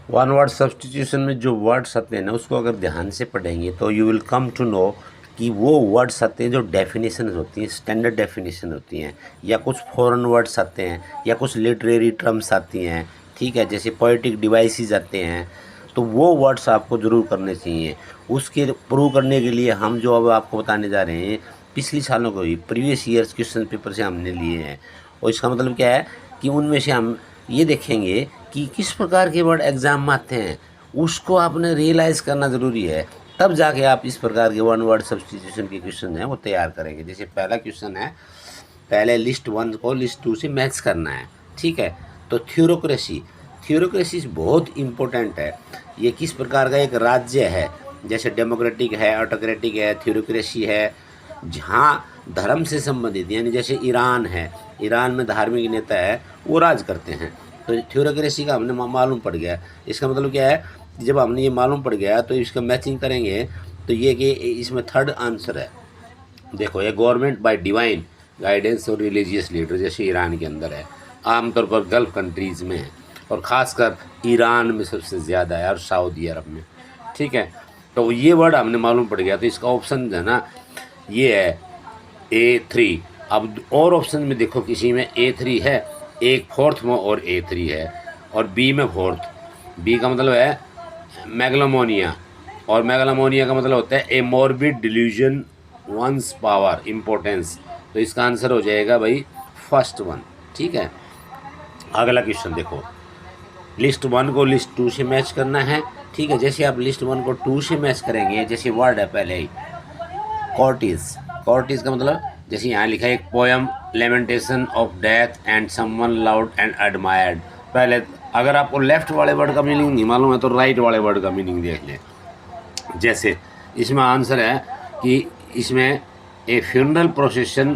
One word substitution में जो words आते हैं ना, उसको अगर ध्यान से पढ़ेंगे तो you will come to know कि वो वर्ड्स आते हैं जो डेफिनेशन होती हैं, स्टैंडर्ड डेफिनेशन होती हैं, या कुछ फॉरेन वर्ड्स आते हैं, या कुछ लिटरेरी टर्म्स आती हैं, ठीक है, जैसे पोएटिक डिवाइसेस आते हैं। तो वो वर्ड्स आपको ज़रूर करने चाहिए। उसके प्रूव करने के लिए हम जो अब आपको बताने जा रहे हैं, पिछले सालों को ही प्रीवियस ईयर्स क्वेश्चन पेपर से हमने लिए हैं। और इसका मतलब क्या है कि उनमें से हम ये देखेंगे कि किस प्रकार के वर्ड एग्ज़ाम में आते हैं, उसको आपने रियलाइज़ करना ज़रूरी है। तब जाके आप इस प्रकार के वन वर्ड सब्स्टिट्यूशन के क्वेश्चन हैं वो तैयार करेंगे। जैसे पहला क्वेश्चन है, पहले लिस्ट 1 को लिस्ट 2 से मैच करना है, ठीक है। तो थ्योरोक्रेसी, थ्योरोक्रेसी बहुत इम्पोर्टेंट है। ये किस प्रकार का एक राज्य है, जैसे डेमोक्रेटिक है, ऑटोक्रेटिक है, थ्योरोक्रेसी है, जहाँ धर्म से संबंधित, यानी जैसे ईरान है, ईरान में धार्मिक नेता है, वो राज करते हैं। तो थ्योरोक्रेसी का हमने मालूम पड़ गया। इसका मतलब क्या है, जब हमने ये मालूम पड़ गया तो इसका मैचिंग करेंगे तो ये कि इसमें थर्ड आंसर है। देखो, ये गवर्नमेंट बाय डिवाइन गाइडेंस और रिलीजियस लीडर, जैसे ईरान के अंदर है, आमतौर पर गल्फ कंट्रीज़ में है, और ख़ासकर ईरान में सबसे ज़्यादा है, और सऊदी अरब में, ठीक है। तो ये वर्ड हमने मालूम पड़ गया, तो इसका ऑप्शन है ना, ये है A3। अब और ऑप्शन में देखो, किसी में A3 है, एक फोर्थ में और A3 है, और बी में फोर्थ। बी का मतलब है मैगलोमोनिया, और मैगलोमोनिया का मतलब होता है A morbid delusion one's power importance. तो इसका आंसर हो जाएगा भाई फर्स्ट वन, ठीक है। अगला क्वेश्चन देखो, लिस्ट 1 को लिस्ट 2 से मैच करना है, ठीक है। जैसे आप लिस्ट 1 को 2 से मैच करेंगे, जैसे वर्ड है पहले ही कॉर्टिस। कॉर्टिस का मतलब जैसे यहाँ लिखा है, एक poem lamentation of death and someone loved and admired. पहले अगर आपको लेफ्ट वाले वर्ड का मीनिंग नहीं मालूम है तो राइट वाले वर्ड का मीनिंग देख लें। जैसे इसमें आंसर है कि इसमें a funeral procession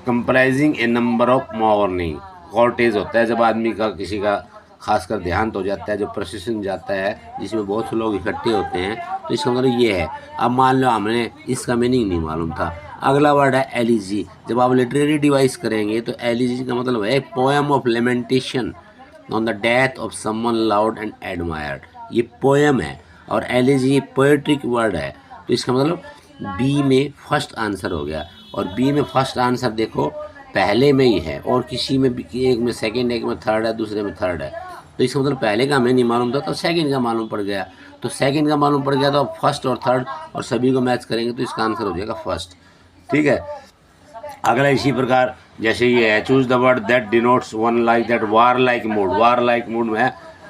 comprising a number of mourning. Cortege होता है जब आदमी का किसी का खासकर देहांत हो जाता है, जो प्रोसेशन जाता है जिसमें बहुत से लोग इकट्ठे होते हैं, तो इसका मतलब ये है। अब मान लो हमने इसका मीनिंग नहीं मालूम था। अगला वर्ड है एलिजी। जब आप लिटरेरी डिवाइस करेंगे तो एलिजी का मतलब है poem of lamentation on the death of someone loved and admired. ये पोएम है, और एलिजी पोएट्रिक वर्ड है। तो इसका मतलब बी में फर्स्ट आंसर हो गया। और बी में फर्स्ट आंसर देखो पहले में ही है, और किसी में एक में सेकंड, एक में थर्ड है, दूसरे में थर्ड है। तो इसका मतलब पहले का हमें नहीं मालूम था तो सेकंड का मालूम पड़ गया। तो सेकंड का मालूम पड़ गया तो अब फर्स्ट और थर्ड और सभी को मैच करेंगे तो इसका आंसर हो जाएगा फर्स्ट, ठीक है। अगला इसी प्रकार जैसे ये है, choose the word that denotes one like that war like mood. War like mood में है